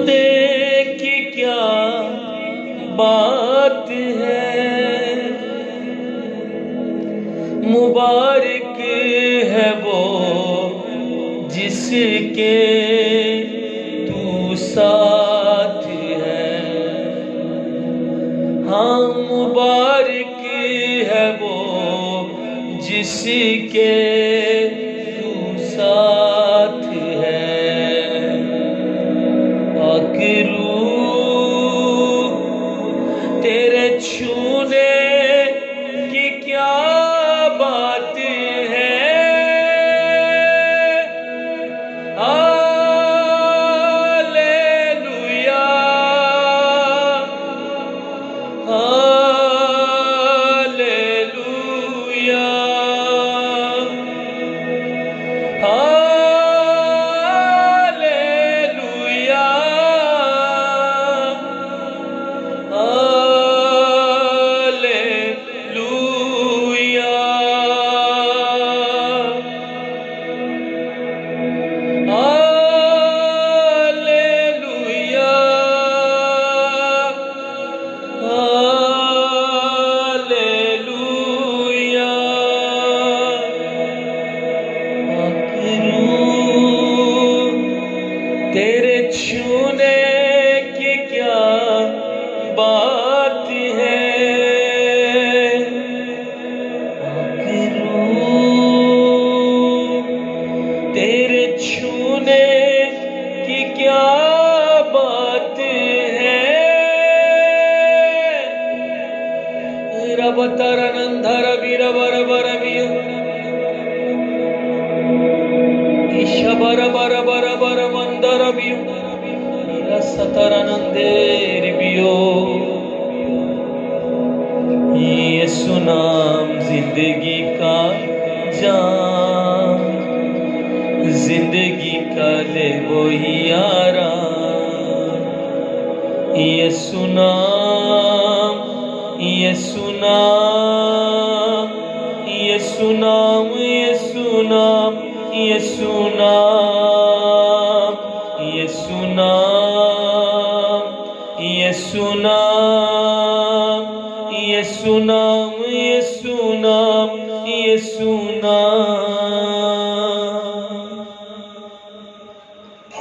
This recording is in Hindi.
छूने की क्या बात है, मुबारक है वो जिसके तू साथ है। हाँ, मुबारक है वो जिसके तू साथ है। आखिरू तेरे छूने की क्या बात है, hallelujah hallelujah hallelujah hallelujah hallelujah hallelujah. तेरे छूने की क्या बात है, तेरे छूने की क्या बात है। रबतरनंधर वीरवर वरवियो ईशबर बर बर बर मंदर बियो सतरनंदेर बियो। यीशु नाम जिंदगी का जान, जिंदगी का ले वही आराम। यीशु नाम यीशु नाम यीशु नाम यीशु नाम यीशु नाम यीशु नाम यीशु नाम यीशु नाम यीशु नाम यीशु नाम।